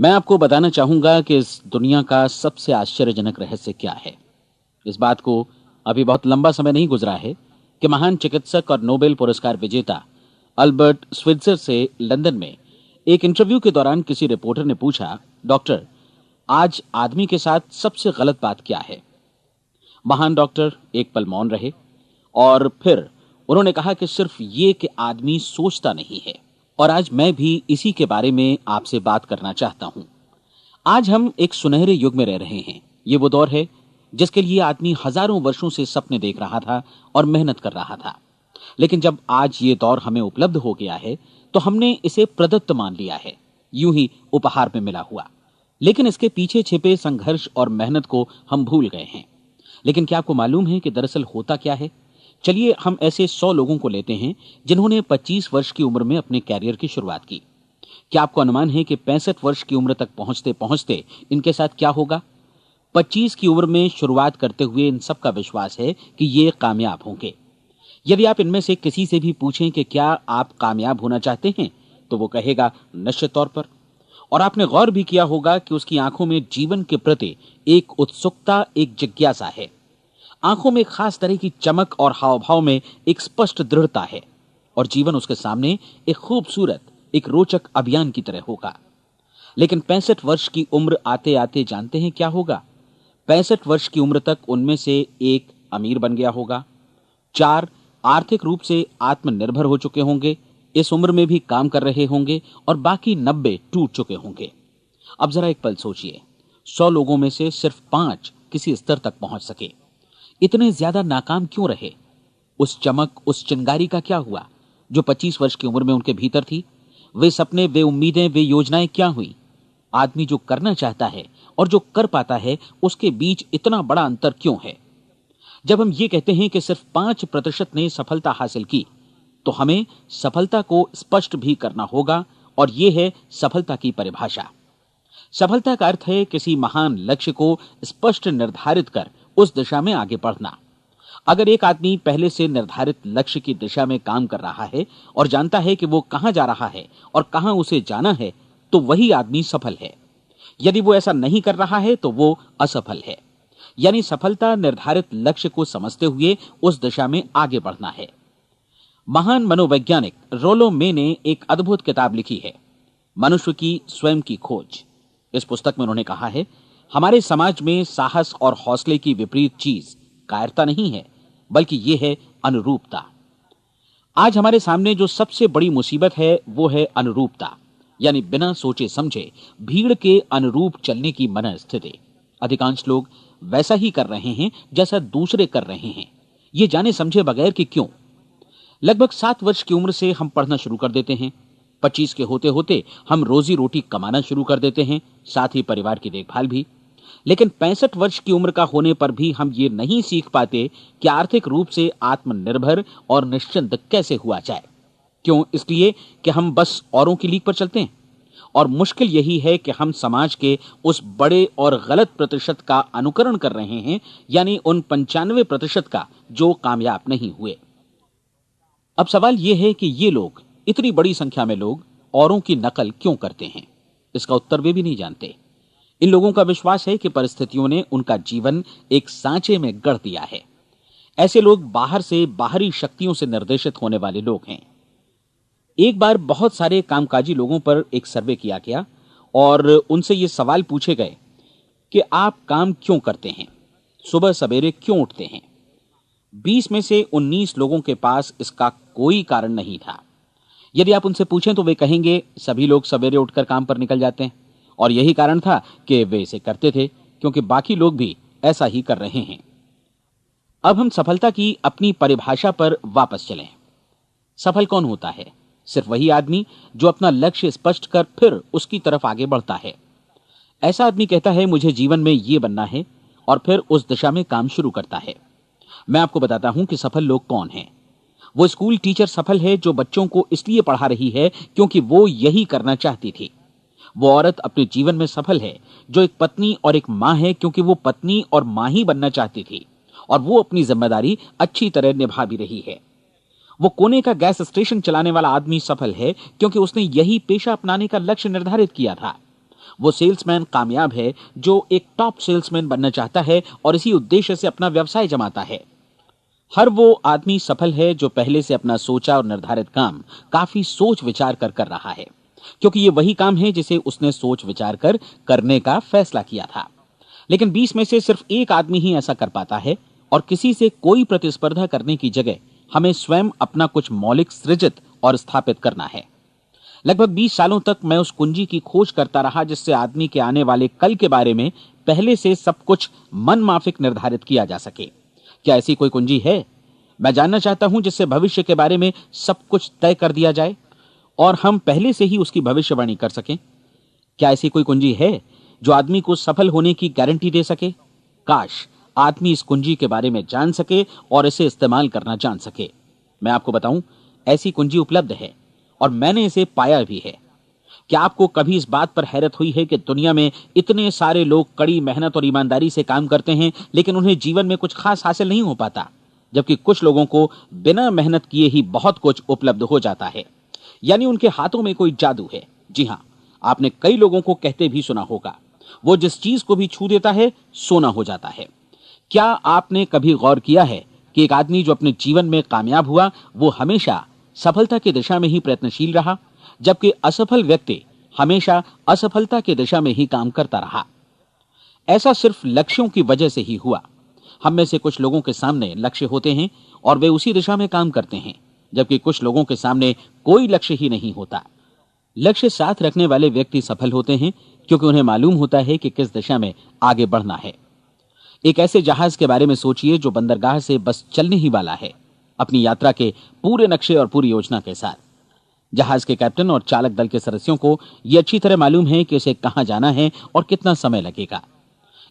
मैं आपको बताना चाहूंगा कि इस दुनिया का सबसे आश्चर्यजनक रहस्य क्या है। इस बात को अभी बहुत लंबा समय नहीं गुजरा है कि महान चिकित्सक और नोबेल पुरस्कार विजेता अल्बर्ट स्विट्जर से लंदन में एक इंटरव्यू के दौरान किसी रिपोर्टर ने पूछा, डॉक्टर, आज आदमी के साथ सबसे गलत बात क्या है? महान डॉक्टर एक पल मौन रहे और फिर उन्होंने कहा कि सिर्फ ये कि आदमी सोचता नहीं है। और आज मैं भी इसी के बारे में आपसे बात करना चाहता हूं। आज हम एक सुनहरे युग में रह रहे हैं। ये वो दौर है जिसके लिए आदमी हजारों वर्षों से सपने देख रहा था और मेहनत कर रहा था। लेकिन जब आज ये दौर हमें उपलब्ध हो गया है तो हमने इसे प्रदत्त मान लिया है, यूं ही उपहार में मिला हुआ। लेकिन इसके पीछे छिपे संघर्ष और मेहनत को हम भूल गए हैं। लेकिन क्या आपको मालूम है कि दरअसल होता क्या है? चलिए हम ऐसे 100 लोगों को लेते हैं जिन्होंने 25 वर्ष की उम्र में अपने कैरियर की शुरुआत की। क्या आपको अनुमान है कि 65 वर्ष की उम्र तक पहुंचते पहुंचते इनके साथ क्या होगा? 25 की उम्र में शुरुआत करते हुए इन सब का विश्वास है कि ये कामयाब होंगे। यदि आप इनमें से किसी से भी पूछें कि क्या आप कामयाब होना चाहते हैं, तो वो कहेगा निश्चित तौर पर। और आपने गौर भी किया होगा कि उसकी आंखों में जीवन के प्रति एक उत्सुकता, एक जिज्ञासा है। आंखों में खास तरह की चमक और हाव भाव में एक स्पष्ट दृढ़ता है और जीवन उसके सामने एक खूबसूरत, एक रोचक अभियान की तरह होगा। लेकिन 65 वर्ष की उम्र आते आते जानते हैं क्या होगा? 65 वर्ष की उम्र तक उनमें से एक अमीर बन गया होगा, 4 आर्थिक रूप से आत्मनिर्भर हो चुके होंगे, इस उम्र में भी काम कर रहे होंगे और बाकी 90 टूट चुके होंगे। अब जरा एक पल सोचिए, 100 लोगों में से सिर्फ 5 किसी स्तर तक पहुंच सके। इतने ज्यादा नाकाम क्यों रहे? उस चमक, उस चिंगारी का क्या हुआ जो 25 वर्ष की उम्र में उनके भीतर थी? वे सपने, वे उम्मीदें, वे योजनाएं क्या हुई? आदमी जो करना चाहता है और जो कर पाता है, उसके बीच इतना बड़ा अंतर क्यों है? जब हम ये कहते हैं कि सिर्फ 5% ने सफलता हासिल की, तो हमें सफलता को स्पष्ट भी करना होगा और यह है सफलता की परिभाषा। सफलता का अर्थ है किसी महान लक्ष्य को स्पष्ट निर्धारित कर उस दिशा में आगे बढ़ना। अगर एक आदमी पहले से निर्धारित लक्ष्य की दिशा में काम कर रहा है और जानता है कि वो कहां जा रहा है और कहां उसे जाना है, तो वही आदमी सफल है। यदि वो ऐसा नहीं कर रहा है तो वो असफल है। यानी सफलता निर्धारित लक्ष्य को समझते हुए उस दिशा में आगे बढ़ना है। महान मनोवैज्ञानिक रोलो मे ने एक अद्भुत किताब लिखी है, मनुष्य की स्वयं की खोज। इस पुस्तक में उन्होंने कहा है, हमारे समाज में साहस और हौसले की विपरीत चीज कायरता नहीं है, बल्कि यह है अनुरूपता। आज हमारे सामने जो सबसे बड़ी मुसीबत है वो है अनुरूपता, यानी बिना सोचे समझे भीड़ के अनुरूप चलने की मनस्थिति। अधिकांश लोग वैसा ही कर रहे हैं जैसा दूसरे कर रहे हैं, ये जाने समझे बगैर कि क्यों। लगभग 7 वर्ष की उम्र से हम पढ़ना शुरू कर देते हैं। 25 के होते होते हम रोजी रोटी कमाना शुरू कर देते हैं, साथ ही परिवार की देखभाल भी। लेकिन 65 वर्ष की उम्र का होने पर भी हम ये नहीं सीख पाते कि आर्थिक रूप से आत्मनिर्भर और निश्चिंत कैसे हुआ जाए। क्यों? इसलिए कि हम बस औरों की लीक पर चलते हैं। और मुश्किल यही है कि हम समाज के उस बड़े और गलत प्रतिशत का अनुकरण कर रहे हैं, यानी उन 95% का जो कामयाब नहीं हुए। अब सवाल यह है कि ये लोग, इतनी बड़ी संख्या में लोग, औरों की नकल क्यों करते हैं? इसका उत्तर वे भी नहीं जानते। इन लोगों का विश्वास है कि परिस्थितियों ने उनका जीवन एक सांचे में गढ़ दिया है। ऐसे लोग बाहर से, बाहरी शक्तियों से निर्देशित होने वाले लोग हैं। एक बार बहुत सारे कामकाजी लोगों पर एक सर्वे किया गया और उनसे ये सवाल पूछे गए कि आप काम क्यों करते हैं, सुबह सवेरे क्यों उठते हैं? 20 में से 19 लोगों के पास इसका कोई कारण नहीं था। यदि आप उनसे पूछें तो वे कहेंगे सभी लोग सवेरे उठकर काम पर निकल जाते हैं और यही कारण था कि वे इसे करते थे क्योंकि बाकी लोग भी ऐसा ही कर रहे हैं। अब हम सफलता की अपनी परिभाषा पर वापस चलें। सफल कौन होता है? सिर्फ वही आदमी जो अपना लक्ष्य स्पष्ट कर फिर उसकी तरफ आगे बढ़ता है। ऐसा आदमी कहता है मुझे जीवन में ये बनना है और फिर उस दिशा में काम शुरू करता है। मैं आपको बताता हूं कि सफल लोग कौन हैं। वो स्कूल टीचर सफल है जो बच्चों को इसलिए पढ़ा रही है क्योंकि वो यही करना चाहती थी। वो औरत अपने जीवन में सफल है जो एक पत्नी और एक मां है क्योंकि वो पत्नी और मां ही बनना चाहती थी और वो अपनी जिम्मेदारी अच्छी तरह निभा भी रही है। वो कोने का गैस स्टेशन चलाने वाला आदमी सफल है क्योंकि उसने यही पेशा अपनाने का लक्ष्य निर्धारित किया था। वो सेल्समैन कामयाब है जो एक टॉप सेल्समैन बनना चाहता है और इसी उद्देश्य से अपना व्यवसाय जमाता है। हर वो आदमी सफल है जो पहले से अपना सोचा और निर्धारित काम काफी सोच विचार कर रहा है, क्योंकि ये वही काम है जिसे उसने सोच विचार कर करने का फैसला किया था। लेकिन 20 में से सिर्फ एक आदमी ही ऐसा कर पाता है, और किसी से कोई प्रतिस्पर्धा करने की जगह हमें स्वयं अपना कुछ मौलिक सृजित और स्थापित करना है। लगभग 20 सालों तक मैं उस कुंजी की खोज करता रहा जिससे आदमी के आने वाले कल के बारे में पहले से सब कुछ मन माफिक निर्धारित किया जा सके। क्या ऐसी कोई कुंजी है? मैं जानना चाहता हूं जिससे भविष्य के बारे में सब कुछ तय कर दिया जाए और हम पहले से ही उसकी भविष्यवाणी कर सकें। क्या ऐसी कोई कुंजी है जो आदमी को सफल होने की गारंटी दे सके? काश आदमी इस कुंजी के बारे में जान सके और इसे इस्तेमाल करना जान सके। मैं आपको बताऊं, ऐसी कुंजी उपलब्ध है और मैंने इसे पाया भी है। क्या आपको कभी इस बात पर हैरत हुई है कि दुनिया में इतने सारे लोग कड़ी मेहनत और ईमानदारी से काम करते हैं, लेकिन उन्हें जीवन में कुछ खास हासिल नहीं हो पाता, जबकि कुछ लोगों को बिना मेहनत किए ही बहुत कुछ उपलब्ध हो जाता है। यानी उनके हाथों में कोई जादू है। जी हां, आपने कई लोगों को कहते भी सुना होगा, वो जिस चीज को भी छू देता है सोना हो जाता है। क्या आपने कभी गौर किया है कि एक आदमी जो अपने जीवन में कामयाब हुआ वो हमेशा सफलता की दिशा में ही प्रयत्नशील रहा, जबकि असफल व्यक्ति हमेशा असफलता की दिशा में ही काम करता रहा? ऐसा सिर्फ लक्ष्यों की वजह से ही हुआ। हम में से कुछ लोगों के सामने लक्ष्य होते हैं और वे उसी दिशा में काम करते हैं, जबकि कुछ लोगों के सामने कोई लक्ष्य ही नहीं होता। लक्ष्य साथ रखने वाले व्यक्ति सफल होते हैं क्योंकि उन्हें मालूम होता है कि किस दिशा में आगे बढ़ना है। एक ऐसे जहाज के बारे में सोचिए जो बंदरगाह से बस चलने ही वाला है, अपनी यात्रा के पूरे नक्शे और पूरी योजना के साथ। जहाज के कैप्टन और चालक दल के सदस्यों को यह अच्छी तरह मालूम है कि उसे कहां जाना है और कितना समय लगेगा।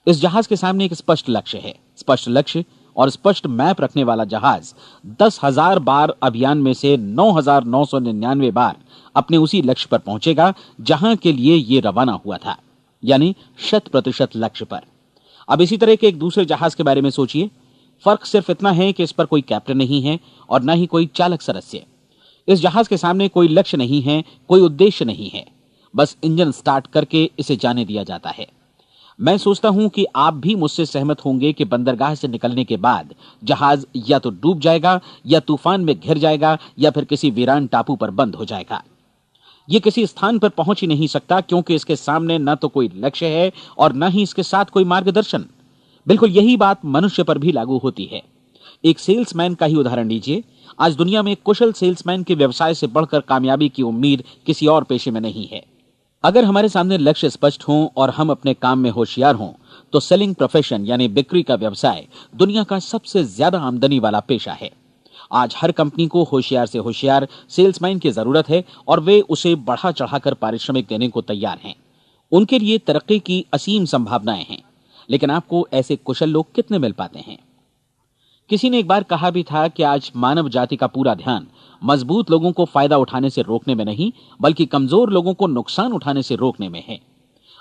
इस जहाज के सामने एक स्पष्ट लक्ष्य है। स्पष्ट लक्ष्य और स्पष्ट मैप रखने वाला जहाज 10,000 बार अभियान में से 9,999 बार अपने उसी लक्ष्य पर पहुंचेगा जहां के लिए यह रवाना हुआ था, यानी 100% लक्ष्य पर। अब इसी तरह के एक दूसरे जहाज के बारे में सोचिए। फर्क सिर्फ इतना है कि इस पर कोई कैप्टन नहीं है और न ही कोई चालक सदस्य। इस जहाज के सामने कोई लक्ष्य नहीं है, कोई उद्देश्य नहीं है, बस इंजन स्टार्ट करके इसे जाने दिया जाता है। मैं सोचता हूं कि आप भी मुझसे सहमत होंगे कि बंदरगाह से निकलने के बाद जहाज या तो डूब जाएगा या तूफान में घिर जाएगा या फिर किसी वीरान टापू पर बंद हो जाएगा। ये किसी स्थान पर पहुंच ही नहीं सकता क्योंकि इसके सामने न तो कोई लक्ष्य है और न ही इसके साथ कोई मार्गदर्शन। बिल्कुल यही बात मनुष्य पर भी लागू होती है। एक सेल्समैन का ही उदाहरण लीजिए। आज दुनिया में कुशल सेल्समैन के व्यवसाय से बढ़कर कामयाबी की उम्मीद किसी और पेशे में नहीं है। अगर हमारे सामने लक्ष्य स्पष्ट हों और हम अपने काम में होशियार हों तो सेलिंग प्रोफेशन यानी बिक्री का व्यवसाय दुनिया का सबसे ज्यादा आमदनी वाला पेशा है। आज हर कंपनी को होशियार से होशियार सेल्समैन की जरूरत है और वे उसे बढ़ा चढ़ाकर पारिश्रमिक देने को तैयार हैं। उनके लिए तरक्की की असीम संभावनाएं हैं, लेकिन आपको ऐसे कुशल लोग कितने मिल पाते हैं? किसी ने एक बार कहा भी था कि आज मानव जाति का पूरा ध्यान मजबूत लोगों को फायदा उठाने से रोकने में नहीं, बल्कि कमजोर लोगों को नुकसान उठाने से रोकने में है।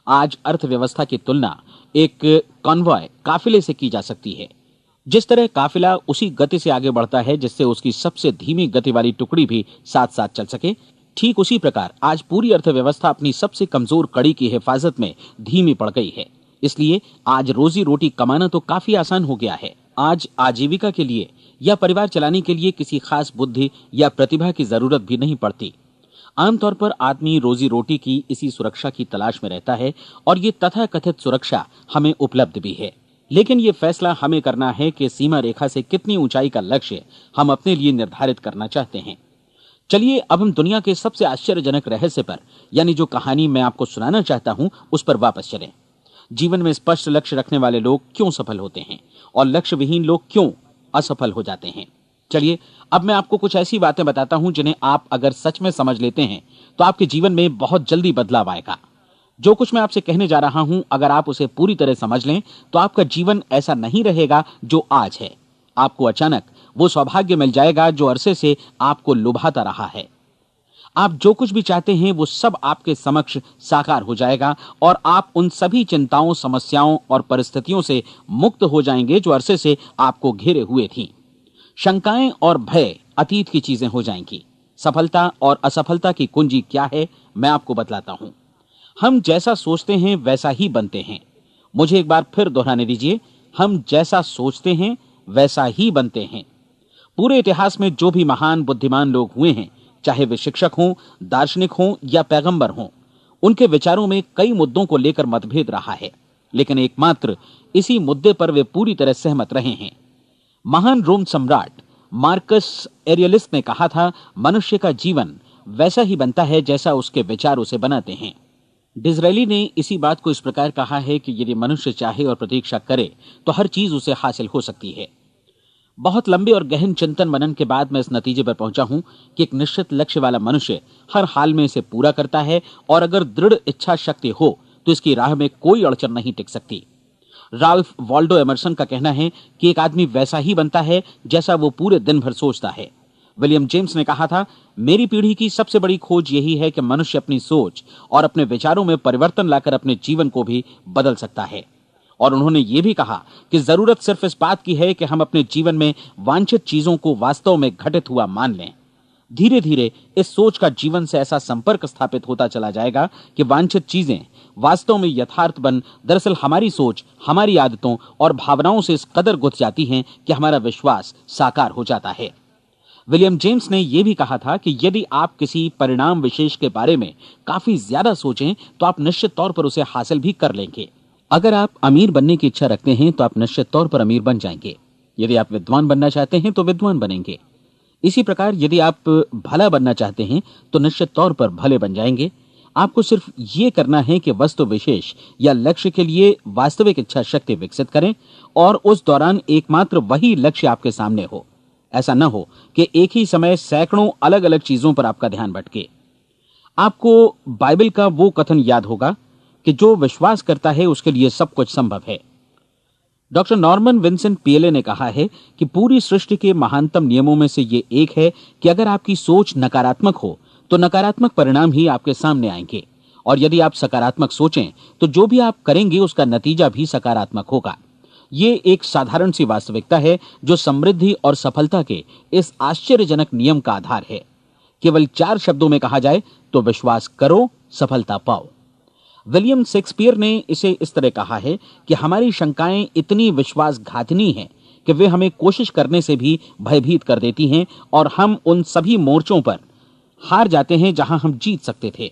आज अर्थव्यवस्था की तुलना एक कॉन्वॉय काफिले से की जा सकती है। जिस तरह काफिला उसी गति से आगे बढ़ता है जिससे उसकी सबसे धीमी गति वाली टुकड़ी भी साथ साथ चल सके, ठीक उसी प्रकार आज पूरी अर्थव्यवस्था अपनी सबसे कमजोर कड़ी की हिफाजत में धीमी पड़ गई है। इसलिए आज रोजी रोटी कमाना तो काफी आसान हो गया है। आज आजीविका के लिए या परिवार चलाने के लिए किसी खास बुद्धि या प्रतिभा की जरूरत भी नहीं पड़ती। आमतौर पर आदमी रोजी रोटी की इसी सुरक्षा की तलाश में रहता है और ये तथाकथित सुरक्षा हमें उपलब्ध भी है। लेकिन ये फैसला हमें करना है कि सीमा रेखा से कितनी ऊंचाई का लक्ष्य हम अपने लिए निर्धारित करना चाहते हैं। चलिए अब हम दुनिया के सबसे आश्चर्यजनक रहस्य पर, यानी जो कहानी मैं आपको सुनाना चाहता हूं, उस पर वापस चलें। जीवन में स्पष्ट लक्ष्य रखने वाले लोग क्यों सफल होते हैं और लक्ष्य विहीन लोग क्यों असफल हो जाते हैं? चलिए अब मैं आपको कुछ ऐसी बातें बताता हूं जिन्हें आप अगर सच में समझ लेते हैं तो आपके जीवन में बहुत जल्दी बदलाव आएगा। जो कुछ मैं आपसे कहने जा रहा हूं, अगर आप उसे पूरी तरह समझ लें तो आपका जीवन ऐसा नहीं रहेगा जो आज है। आपको अचानक वो सौभाग्य मिल जाएगा जो अरसे से आपको लुभाता रहा है। आप जो कुछ भी चाहते हैं वो सब आपके समक्ष साकार हो जाएगा और आप उन सभी चिंताओं, समस्याओं और परिस्थितियों से मुक्त हो जाएंगे जो अरसे से आपको घेरे हुए थीं। शंकाएं और भय अतीत की चीजें हो जाएंगी। सफलता और असफलता की कुंजी क्या है, मैं आपको बतलाता हूं। हम जैसा सोचते हैं वैसा ही बनते हैं। मुझे एक बार फिर दोहराने दीजिए, हम जैसा सोचते हैं वैसा ही बनते हैं। पूरे इतिहास में जो भी महान बुद्धिमान लोग हुए हैं, चाहे वे शिक्षक हों, दार्शनिक हों या पैगंबर हों, उनके विचारों में कई मुद्दों को लेकर मतभेद रहा है, लेकिन एकमात्र इसी मुद्दे पर वे पूरी तरह सहमत रहे हैं। महान रोम सम्राट मार्कस एरियलिस ने कहा था, मनुष्य का जीवन वैसा ही बनता है जैसा उसके विचार उसे बनाते हैं। डिज़रायली ने इसी बात को इस प्रकार कहा है कि यदि मनुष्य चाहे और प्रतीक्षा करे तो हर चीज उसे हासिल हो सकती है। बहुत लंबे और गहन चिंतन मनन के बाद मैं इस नतीजे पर पहुंचा हूं कि एक निश्चित लक्ष्य वाला मनुष्य हर हाल में इसे पूरा करता है, और अगर दृढ़ इच्छा शक्ति हो तो इसकी राह में कोई अड़चन नहीं टिक सकती। राल्फ वॉल्डो एमर्सन का कहना है कि एक आदमी वैसा ही बनता है जैसा वो पूरे दिन भर सोचता है। विलियम जेम्स ने कहा था, मेरी पीढ़ी की सबसे बड़ी खोज यही है कि मनुष्य अपनी सोच और अपने विचारों में परिवर्तन लाकर अपने जीवन को भी बदल सकता है। और उन्होंने ये भी कहा कि जरूरत सिर्फ इस बात की है कि हम अपने जीवन में वांछित चीजों को वास्तव में घटित हुआ मान लें। धीरे धीरे इस सोच का जीवन से ऐसा संपर्क स्थापित होता चला जाएगा कि वांछित चीजें वास्तव में यथार्थ बन दरअसल हमारी सोच, हमारी आदतों और भावनाओं से इस कदर गुथ जाती हैं कि हमारा विश्वास साकार हो जाता है। विलियम जेम्स ने यह भी कहा था कि यदि आप किसी परिणाम विशेष के बारे में काफी ज्यादा सोचें तो आप निश्चित तौर पर उसे हासिल भी कर लेंगे। अगर आप अमीर बनने की इच्छा रखते हैं तो आप निश्चित तौर पर अमीर बन जाएंगे। यदि आप विद्वान बनना चाहते हैं तो विद्वान बनेंगे। इसी प्रकार यदि आप भला बनना चाहते हैं तो निश्चित तौर पर भले बन जाएंगे। आपको सिर्फ ये करना है कि वस्तु विशेष या लक्ष्य के लिए वास्तविक इच्छा शक्ति विकसित करें, और उस दौरान एकमात्र वही लक्ष्य आपके सामने हो। ऐसा न हो कि एक ही समय सैकड़ों अलग अलग चीजों पर आपका ध्यान भटके। आपको बाइबल का वो कथन याद होगा कि जो विश्वास करता है उसके लिए सब कुछ संभव है। डॉक्टर नॉर्मन विंसेंट पीएले ने कहा है कि पूरी सृष्टि के महानतम नियमों में से ये एक है कि अगर आपकी सोच नकारात्मक हो तो नकारात्मक परिणाम ही आपके सामने आएंगे, और यदि आप सकारात्मक सोचें तो जो भी आप करेंगे उसका नतीजा भी सकारात्मक होगा। ये एक साधारण सी वास्तविकता है जो समृद्धि और सफलता के इस आश्चर्यजनक नियम का आधार है। केवल 4 शब्दों में कहा जाए तो विश्वास करो, सफलता पाओ। विलियम शेक्सपियर ने इसे इस तरह कहा है कि हमारी शंकाएं इतनी विश्वासघातिनी हैं कि वे हमें कोशिश करने से भी भयभीत कर देती हैं, और हम उन सभी मोर्चों पर हार जाते हैं जहां हम जीत सकते थे।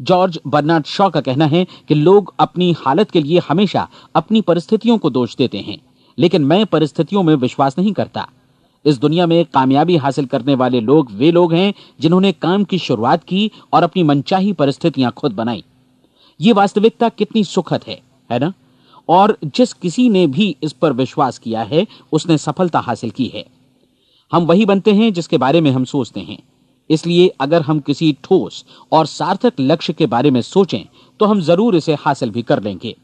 जॉर्ज बर्नार्ड शॉ का कहना है कि लोग अपनी हालत के लिए हमेशा अपनी परिस्थितियों को दोष देते हैं, लेकिन मैं परिस्थितियों में विश्वास नहीं करता। इस दुनिया में कामयाबी हासिल करने वाले लोग वे लोग हैं जिन्होंने काम की शुरुआत की और अपनी मनचाही परिस्थितियां खुद बनाई। ये वास्तविकता कितनी सुखद है ना? और जिस किसी ने भी इस पर विश्वास किया है उसने सफलता हासिल की है। हम वही बनते हैं जिसके बारे में हम सोचते हैं। इसलिए अगर हम किसी ठोस और सार्थक लक्ष्य के बारे में सोचें तो हम जरूर इसे हासिल भी कर लेंगे।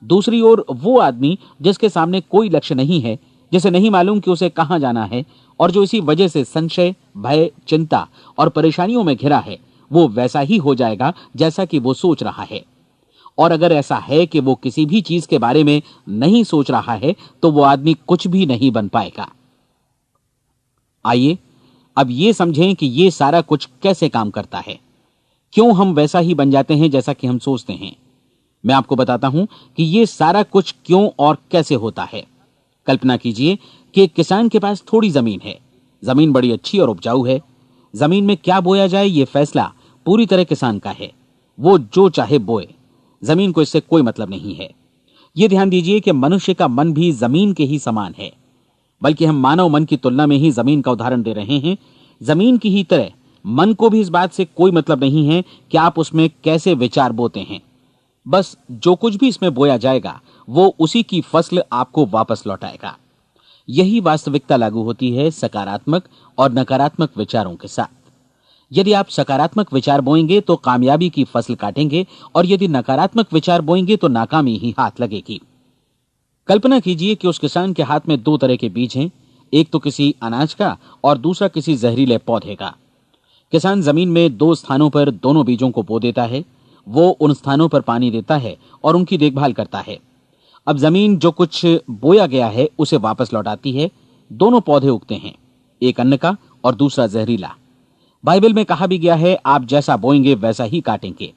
दूसरी ओर वो आदमी जिसके सामने कोई लक्ष्य नहीं है, जिसे नहीं मालूम कि उसे कहां जाना है, और जो इसी वजह से संशय, भय, चिंता और परेशानियों में घिरा है, वो वैसा ही हो जाएगा जैसा कि वो सोच रहा है। और अगर ऐसा है कि वो किसी भी चीज के बारे में नहीं सोच रहा है तो वो आदमी कुछ भी नहीं बन पाएगा। आइए अब ये समझें कि ये सारा कुछ कैसे काम करता है, क्यों हम वैसा ही बन जाते हैं जैसा कि हम सोचते हैं। मैं आपको बताता हूं कि ये सारा कुछ क्यों और कैसे होता है। कल्पना कीजिए कि एक किसान के पास थोड़ी जमीन है। जमीन बड़ी अच्छी और उपजाऊ है। जमीन में क्या बोया जाए ये फैसला पूरी तरह किसान का है। वो जो चाहे बोए, जमीन को इससे कोई मतलब नहीं है। ये ध्यान दीजिए कि मनुष्य का मन भी जमीन के ही समान है, बल्कि हम मानव मन की तुलना में ही जमीन का उदाहरण दे रहे हैं। जमीन की ही तरह मन को भी इस बात से कोई मतलब नहीं है कि आप उसमें कैसे विचार बोते हैं। बस जो कुछ भी इसमें बोया जाएगा वो उसी की फसल आपको वापस लौटाएगा। यही वास्तविकता लागू होती है सकारात्मक और नकारात्मक विचारों के साथ। यदि आप सकारात्मक विचार बोएंगे तो कामयाबी की फसल काटेंगे, और यदि नकारात्मक विचार बोएंगे तो नाकामी ही हाथ लगेगी। कल्पना कीजिए कि उस किसान के हाथ में 2 तरह के बीज हैं, एक तो किसी अनाज का और दूसरा किसी जहरीले पौधे का। किसान जमीन में 2 स्थानों पर दोनों बीजों को बो देता है। वो उन स्थानों पर पानी देता है और उनकी देखभाल करता है। अब जमीन जो कुछ बोया गया है उसे वापस लौटाती है। दोनों पौधे उगते हैं, एक अन्न का और दूसरा जहरीला। बाइबल में कहा भी गया है, आप जैसा बोएंगे वैसा ही काटेंगे।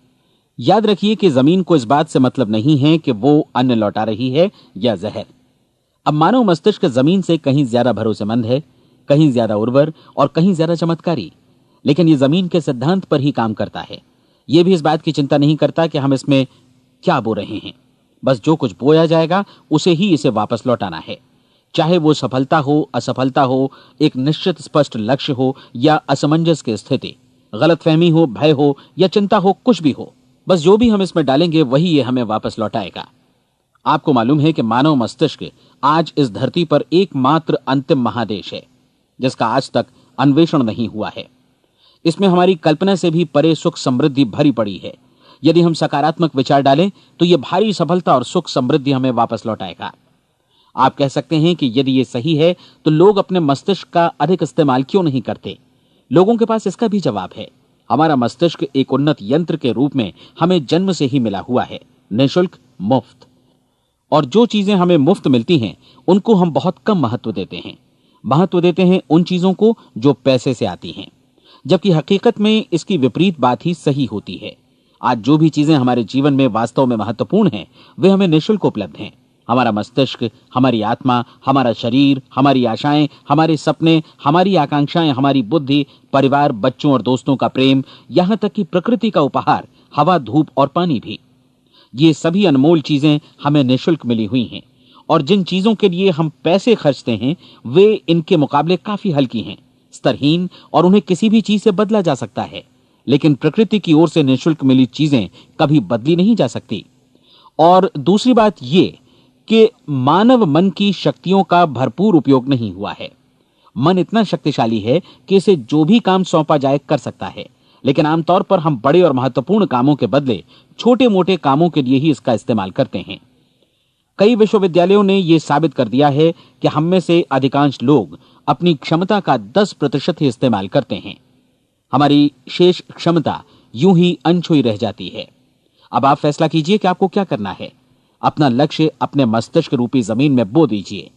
याद रखिए कि जमीन को इस बात से मतलब नहीं है कि वो अन्न लौटा रही है या जहर। अब मानव मस्तिष्क जमीन से कहीं ज्यादा भरोसेमंद है, कहीं ज्यादा उर्वर और कहीं ज्यादा चमत्कारी, लेकिन ये जमीन के सिद्धांत पर ही काम करता है। ये भी इस बात की चिंता नहीं करता कि हम इसमें क्या बो रहे हैं। बस जो कुछ बोया जाएगा उसे ही इसे वापस लौटाना है, चाहे वो सफलता हो, असफलता हो, एक निश्चित स्पष्ट लक्ष्य हो या असमंजस की स्थिति, गलतफहमी हो, भय हो या चिंता हो, कुछ भी हो। बस जो भी हम इसमें डालेंगे वही ये हमें वापस लौटाएगा। आपको मालूम है कि मानव मस्तिष्क आज इस धरती पर एकमात्र अंतिम महादेश है जिसका आज तक अन्वेषण नहीं हुआ है। इसमें हमारी कल्पना से भी परे सुख समृद्धि भरी पड़ी है। यदि हम सकारात्मक विचार डालें तो यह भारी सफलता और सुख समृद्धि हमें वापस लौटाएगा। आप कह सकते हैं कि यदि यह सही है तो लोग अपने मस्तिष्क का अधिक इस्तेमाल क्यों नहीं करते? लोगों के पास इसका भी जवाब है। हमारा मस्तिष्क एक उन्नत यंत्र के रूप में हमें जन्म से ही मिला हुआ है, निःशुल्क, मुफ्त। और जो चीजें हमें मुफ्त मिलती हैं उनको हम बहुत कम महत्व देते हैं। महत्व देते हैं उन चीजों को जो पैसे से आती हैं, जबकि हकीकत में इसकी विपरीत बात ही सही होती है। आज जो भी चीजें हमारे जीवन में वास्तव में महत्वपूर्ण हैं वे हमें निःशुल्क उपलब्ध हैं। हमारा मस्तिष्क, हमारी आत्मा, हमारा शरीर, हमारी आशाएं, हमारे सपने, हमारी आकांक्षाएं, हमारी बुद्धि, परिवार, बच्चों और दोस्तों का प्रेम, यहां तक कि प्रकृति का उपहार, हवा, धूप और पानी भी। ये सभी अनमोल चीजें हमें निःशुल्क मिली हुई हैं, और जिन चीजों के लिए हम पैसे खर्चते हैं वे इनके मुकाबले काफी हल्की हैं, स्तरहीन, और उन्हें किसी भी चीज से बदला जा सकता है। लेकिन प्रकृति की ओर से निःशुल्क मिली चीजें कभी बदली नहीं जा सकती। और दूसरी बात यह कि मानव मन की शक्तियों का भरपूर उपयोग नहीं हुआ है। मन इतना शक्तिशाली है कि इसे जो भी काम सौंपा जाए कर सकता है, लेकिन आमतौर पर हम बड़े और महत्वपूर्ण कामों के बदले छोटे मोटे कामों के लिए ही इसका इस्तेमाल करते हैं। कई विश्वविद्यालयों ने यह साबित कर दिया है कि हम में से अधिकांश लोग अपनी क्षमता का 10% ही इस्तेमाल करते हैं। हमारी शेष क्षमता यूं ही अनछुई रह जाती है। अब आप फैसला कीजिए कि आपको क्या करना है। अपना लक्ष्य अपने मस्तिष्क रूपी जमीन में बो दीजिए।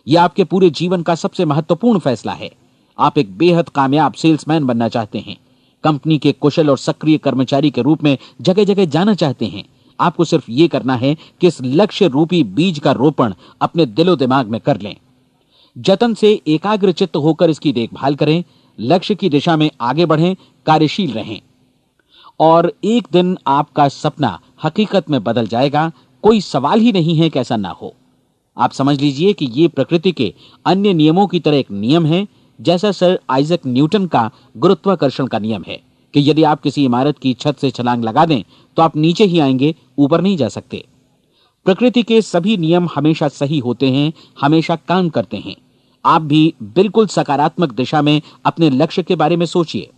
यह आपके पूरे जीवन का सबसे महत्वपूर्ण फैसला है। आप एक बेहद कामयाब सेल्समैन बनना चाहते हैं, कंपनी के कुशल और सक्रिय कर्मचारी के रूप में जगह जगह जाना चाहते हैं। आपको सिर्फ ये करना है कि इस लक्ष्य रूपी बीज का रोपण अपने दिलो दिमाग में कर लें। जतन से एकाग्रचित्त होकर इसकी देखभाल करें, लक्ष्य की दिशा में आगे बढ़ें, कार्यशील रहें, और एक दिन आपका सपना हकीकत में बदल जाएगा। कोई सवाल ही नहीं है कि ऐसा ना हो। आप समझ लीजिए कि ये प्रकृति के अन्य नियमों की तरह एक नियम है, जैसा सर आइजैक न्यूटन का गुरुत्वाकर्षण का नियम है कि यदि आप किसी इमारत की छत से छलांग लगा दें तो आप नीचे ही आएंगे, ऊपर नहीं जा सकते। प्रकृति के सभी नियम हमेशा सही होते हैं, हमेशा काम करते हैं। आप भी बिल्कुल सकारात्मक दिशा में अपने लक्ष्य के बारे में सोचिए।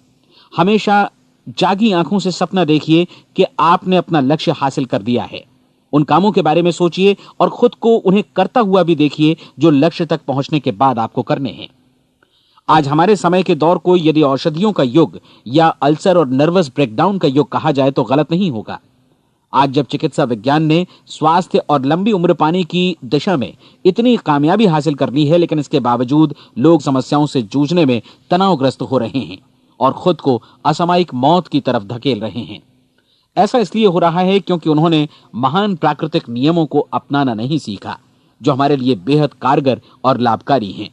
हमेशा जागी आंखों से सपना देखिए कि आपने अपना लक्ष्य हासिल कर दिया है। उन कामों के बारे में सोचिए और खुद को उन्हें करता हुआ भी देखिए जो लक्ष्य तक पहुंचने के बाद आपको करने हैं। आज हमारे समय के दौर को यदि औषधियों का युग या अल्सर और नर्वस ब्रेकडाउन का युग कहा जाए तो गलत नहीं होगा। आज जब चिकित्सा विज्ञान ने स्वास्थ्य और लंबी उम्र पाने की दिशा में इतनी कामयाबी हासिल कर ली है, लेकिन इसके बावजूद लोग समस्याओं से जूझने में तनावग्रस्त हो रहे हैं और खुद को असामयिक मौत की तरफ धकेल रहे हैं। ऐसा इसलिए हो रहा है क्योंकि उन्होंने महान प्राकृतिक नियमों को अपनाना नहीं सीखा, जो हमारे लिए बेहद कारगर और लाभकारी हैं।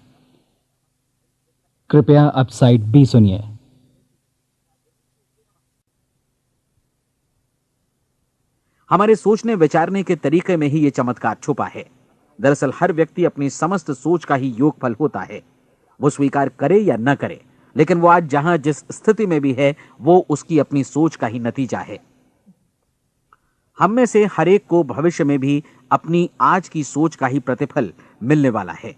कृपया अब साइड बी सुनिए। हमारे सोचने विचारने के तरीके में ही ये चमत्कार छुपा है। दरअसल हर व्यक्ति अपनी समस्त सोच का ही योगफल होता है, वो स्वीकार करे या न करे, लेकिन वो आज जहां जिस स्थिति में भी है वो उसकी अपनी सोच का ही नतीजा है। हम में से हर एक को भविष्य में भी अपनी आज की सोच का ही प्रतिफल मिलने वाला है,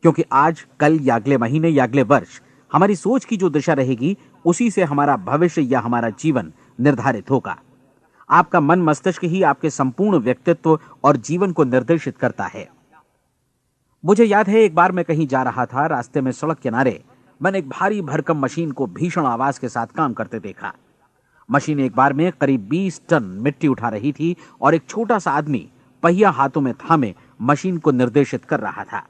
क्योंकि आज, कल या अगले महीने या अगले वर्ष हमारी सोच की जो दिशा रहेगी उसी से हमारा भविष्य या हमारा जीवन निर्धारित होगा। आपका मन मस्तिष्क ही आपके संपूर्ण व्यक्तित्व और जीवन को निर्देशित करता है। मुझे याद है एक बार मैं कहीं जा रहा था, रास्ते में सड़क किनारे मैंने एक भारी भरकम मशीन को भीषण आवाज के साथ काम करते देखा। मशीन एक बार में करीब 20 टन मिट्टी उठा रही थी और एक छोटा सा आदमी पहिया हाथों में थामे मशीन को निर्देशित कर रहा था।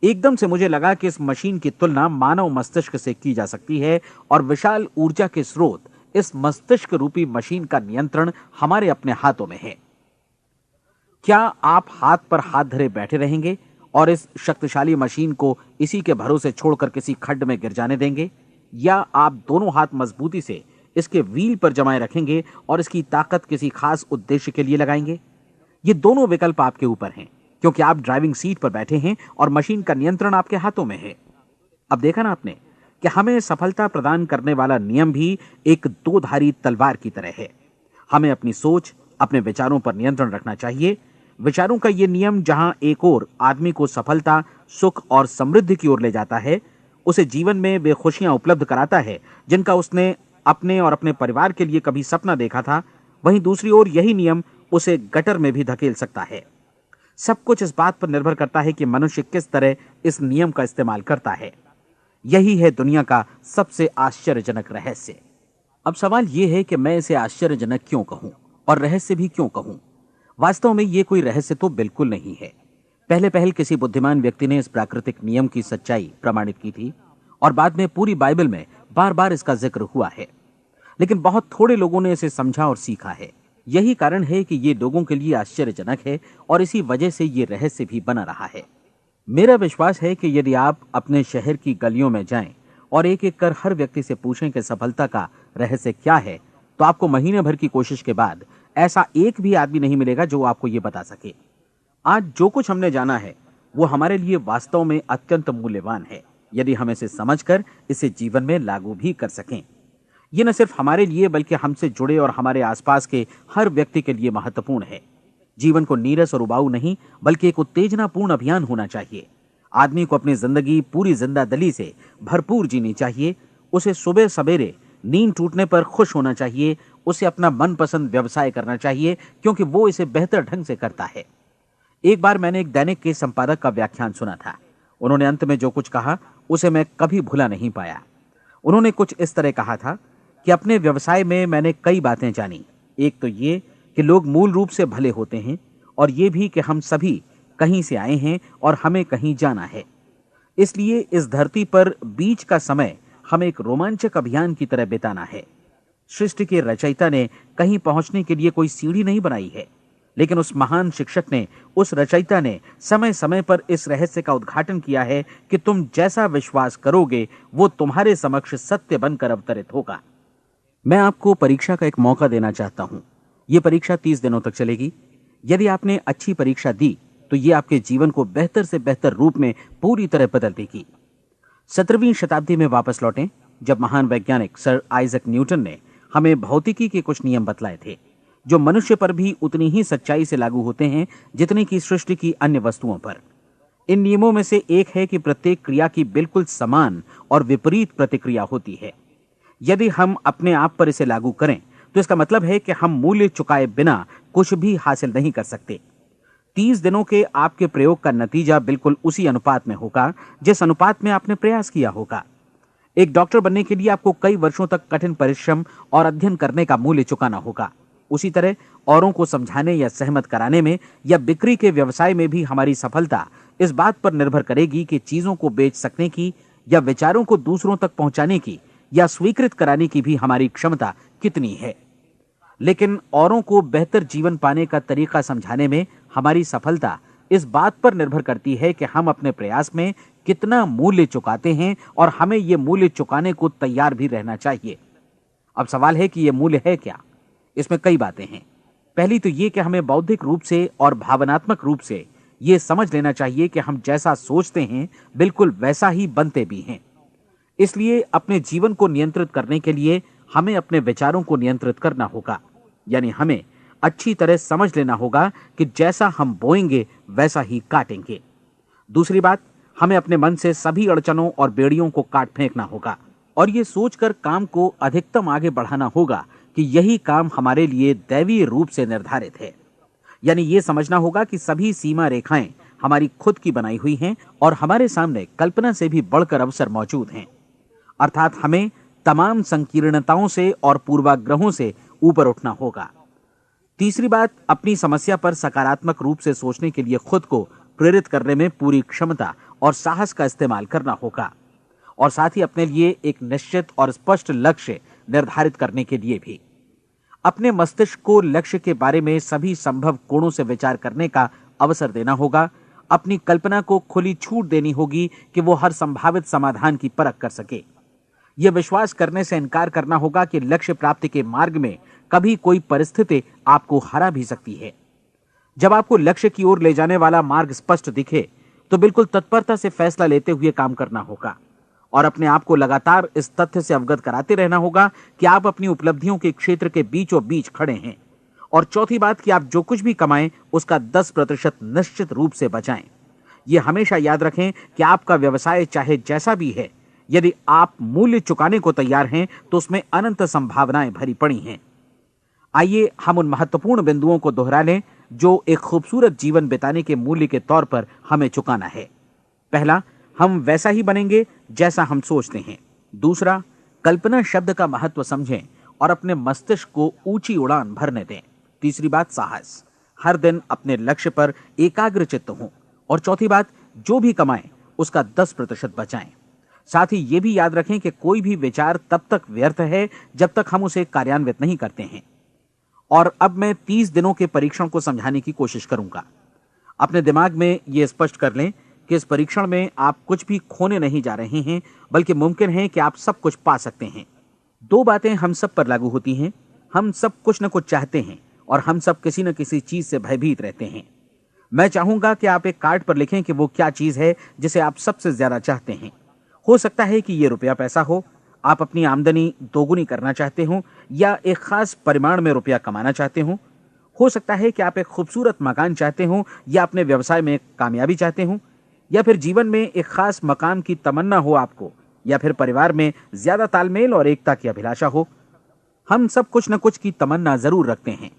एकदम से मुझे लगा कि इस मशीन की तुलना मानव मस्तिष्क से की जा सकती है और विशाल ऊर्जा के स्रोत इस मस्तिष्क रूपी मशीन का नियंत्रण हमारे अपने हाथों में है। क्या आप हाथ पर हाथ धरे बैठे रहेंगे और इस शक्तिशाली मशीन को इसी के भरोसे छोड़कर किसी खड्ड में गिर जाने देंगे, या आप दोनों हाथ मजबूती से इसके व्हील पर जमाए रखेंगे और इसकी ताकत किसी खास उद्देश्य के लिए लगाएंगे? ये दोनों विकल्प आपके ऊपर हैं, क्योंकि आप ड्राइविंग सीट पर बैठे हैं और मशीन का नियंत्रण आपके हाथों में है। अब देखा ना आपने कि हमें सफलता प्रदान करने वाला नियम भी एक दो धारी तलवार की तरह है। हमें अपनी सोच, अपने विचारों पर नियंत्रण रखना चाहिए। विचारों का यह नियम जहां एक ओर आदमी को सफलता, सुख और समृद्धि की ओर ले जाता है, उसे जीवन में वे खुशियां उपलब्ध कराता है जिनका उसने अपने और अपने परिवार के लिए कभी सपना देखा था, वहीं दूसरी ओर यही नियम उसे गटर में भी धकेल सकता है। सब कुछ इस बात पर निर्भर करता है कि मनुष्य किस तरह इस नियम का इस्तेमाल करता है। यही है दुनिया का सबसे आश्चर्यजनक रहस्य। अब सवाल यह है कि मैं इसे आश्चर्यजनक क्यों कहूं और रहस्य भी क्यों कहूं? वास्तव में यह कोई रहस्य तो बिल्कुल नहीं है। पहले पहल किसी बुद्धिमान व्यक्ति ने इस प्राकृतिक नियम की सच्चाई प्रमाणित की थी और बाद में पूरी बाइबल में बार बार इसका जिक्र हुआ है, लेकिन बहुत थोड़े लोगों ने इसे समझा और सीखा है। यही कारण है कि ये लोगों के लिए आश्चर्यजनक है और इसी वजह से ये रहस्य भी बना रहा है। मेरा विश्वास है कि यदि आप अपने शहर की गलियों में जाएं और एक एक कर हर व्यक्ति से पूछें कि सफलता का रहस्य क्या है, तो आपको महीने भर की कोशिश के बाद ऐसा एक भी आदमी नहीं मिलेगा जो आपको ये बता सके। आज जो कुछ हमने जाना है वो हमारे लिए वास्तव में अत्यंत मूल्यवान है, यदि हम इसे समझकर इसे जीवन में लागू भी कर सकें। ये न सिर्फ हमारे लिए बल्कि हमसे जुड़े और हमारे आसपास के हर व्यक्ति के लिए महत्वपूर्ण है। जीवन को नीरस और उबाऊ नहीं बल्कि एक उत्तेजनापूर्ण अभियान होना चाहिए। आदमी को अपनी जिंदगी पूरी जिंदादिली से भरपूर जीनी चाहिए। उसे सुबह सवेरे नींद टूटने पर खुश होना चाहिए। उसे अपना मनपसंद व्यवसाय करना चाहिए क्योंकि वो इसे बेहतर ढंग से करता है। एक बार मैंने एक दैनिक के संपादक का व्याख्यान सुना था। उन्होंने अंत में जो कुछ कहा उसे मैं कभी भुला नहीं पाया। उन्होंने कुछ इस तरह कहा था कि अपने व्यवसाय में मैंने कई बातें जानी। एक तो ये कि लोग मूल रूप से भले होते हैं और ये भी कि हम सभी कहीं से आए हैं और हमें कहीं जाना है। इसलिए इस धरती पर बीच का समय हमें एक रोमांचक अभियान की तरह बिताना है। सृष्टि के रचयिता ने कहीं पहुंचने के लिए कोई सीढ़ी नहीं बनाई है, लेकिन उस महान शिक्षक ने, उस रचयिता ने समय समय पर इस रहस्य का उद्घाटन किया है कि तुम जैसा विश्वास करोगे वो तुम्हारे समक्ष सत्य बनकर अवतरित होगा। मैं आपको परीक्षा का एक मौका देना चाहता हूं। यह परीक्षा 30 दिनों तक चलेगी। यदि आपने अच्छी परीक्षा दी तो यह आपके जीवन को बेहतर से बेहतर रूप में पूरी तरह बदल देगी। 17वीं शताब्दी में वापस लौटें, जब महान वैज्ञानिक सर आइजक न्यूटन ने हमें भौतिकी के कुछ नियम बतलाए थे, जो मनुष्य पर भी उतनी ही सच्चाई से लागू होते हैं जितनी की सृष्टि की अन्य वस्तुओं पर। इन नियमों में से एक है कि प्रत्येक क्रिया की बिल्कुल समान और विपरीत प्रतिक्रिया होती है। यदि हम अपने आप पर इसे लागू करें तो इसका मतलब है कि हम मूल्य चुकाए बिना कुछ भी हासिल नहीं कर सकते। 30 दिनों के आपके प्रयोग का नतीजा बिल्कुल उसी अनुपात में होगा जिस अनुपात में आपने प्रयास किया होगा। एक डॉक्टर बनने के लिए आपको कई वर्षों तक कठिन परिश्रम और अध्ययन करने का मूल्य चुकाना होगा। उसी तरह औरों को समझाने या सहमत कराने में या बिक्री के व्यवसाय में भी हमारी सफलता इस बात पर निर्भर करेगी कि चीजों को बेच सकने की या विचारों को दूसरों तक पहुंचाने की या स्वीकृत कराने की भी हमारी क्षमता कितनी है। लेकिन औरों को बेहतर जीवन पाने का तरीका समझाने में हमारी सफलता इस बात पर निर्भर करती है कि हम अपने प्रयास में कितना मूल्य चुकाते हैं और हमें यह मूल्य चुकाने को तैयार भी रहना चाहिए। अब सवाल है कि यह मूल्य है क्या? इसमें कई बातें हैं। पहली तो यह कि हमें बौद्धिक रूप से और भावनात्मक रूप से यह समझ लेना चाहिए कि हम जैसा सोचते हैं बिल्कुल वैसा ही बनते भी हैं। इसलिए अपने जीवन को नियंत्रित करने के लिए हमें अपने विचारों को नियंत्रित करना होगा। यानी हमें अच्छी तरह समझ लेना होगा कि जैसा हम बोएंगे वैसा ही काटेंगे। दूसरी बात, हमें अपने मन से सभी अड़चनों और बेड़ियों को काट फेंकना होगा और ये सोचकर काम को अधिकतम आगे बढ़ाना होगा कि यही काम हमारे लिए दैवीय रूप से निर्धारित है। यानी ये समझना होगा कि सभी सीमा रेखाएं हमारी खुद की बनाई हुई हैं और हमारे सामने कल्पना से भी बढ़कर अवसर मौजूद हैं। अर्थात हमें तमाम संकीर्णताओं से और पूर्वाग्रहों से ऊपर उठना होगा। तीसरी बात, अपनी समस्या पर सकारात्मक रूप से सोचने के लिए खुद को प्रेरित करने में पूरी क्षमता और साहस का इस्तेमाल करना होगा और साथ ही अपने लिए एक निश्चित और स्पष्ट लक्ष्य निर्धारित करने के लिए भी। अपने मस्तिष्क को लक्ष्य के बारे में सभी संभव कोणों से विचार करने का अवसर देना होगा। अपनी कल्पना को खुली छूट देनी होगी कि वो हर संभावित समाधान की परख कर सके। यह विश्वास करने से इनकार करना होगा कि लक्ष्य प्राप्ति के मार्ग में कभी कोई परिस्थिति आपको हरा भी सकती है। जब आपको लक्ष्य की ओर ले जाने वाला मार्ग स्पष्ट दिखे तो बिल्कुल तत्परता से फैसला लेते हुए काम करना होगा और अपने आप को लगातार इस तथ्य से अवगत कराते रहना होगा कि आप अपनी उपलब्धियों के क्षेत्र के बीचों बीच खड़े हैं। और चौथी बात कि आप जो कुछ भी कमाएं उसका 10% निश्चित रूप से बचाएं। यह हमेशा याद रखें कि आपका व्यवसाय चाहे जैसा भी है, यदि आप मूल्य चुकाने को तैयार हैं तो उसमें अनंत संभावनाएं भरी पड़ी हैं। आइए हम उन महत्वपूर्ण बिंदुओं को दोहरा लें जो एक खूबसूरत जीवन बिताने के मूल्य के तौर पर हमें चुकाना है। पहला, हम वैसा ही बनेंगे जैसा हम सोचते हैं। दूसरा, कल्पना शब्द का महत्व समझें और अपने मस्तिष्क को ऊंची उड़ान भरने दें। तीसरी बात, साहस, हर दिन अपने लक्ष्य पर एकाग्र चित्त हों। और चौथी बात, जो भी कमाएं उसका 10% बचाएं। साथ ही ये भी याद रखें कि कोई भी विचार तब तक व्यर्थ है जब तक हम उसे कार्यान्वित नहीं करते हैं। और अब मैं 30 दिनों के परीक्षण को समझाने की कोशिश करूंगा। अपने दिमाग में यह स्पष्ट कर लें कि इस परीक्षण में आप कुछ भी खोने नहीं जा रहे हैं, बल्कि मुमकिन है कि आप सब कुछ पा सकते हैं। 2 बातें हम सब पर लागू होती हैं। हम सब कुछ न कुछ चाहते हैं और हम सब किसी न किसी चीज से भयभीत रहते हैं। मैं चाहूंगा कि आप एक कार्ड पर लिखें कि वो क्या चीज है जिसे आप सबसे ज्यादा चाहते हैं। हो सकता है कि ये रुपया पैसा हो, आप अपनी आमदनी दोगुनी करना चाहते हो, या एक खास परिमाण में रुपया कमाना चाहते हो सकता है कि आप एक खूबसूरत मकान चाहते हो, या अपने व्यवसाय में कामयाबी चाहते हो, या फिर जीवन में एक खास मकाम की तमन्ना हो आपको, या फिर परिवार में ज्यादा तालमेल और एकता की अभिलाषा हो। हम सब कुछ न कुछ की तमन्ना जरूर रखते हैं।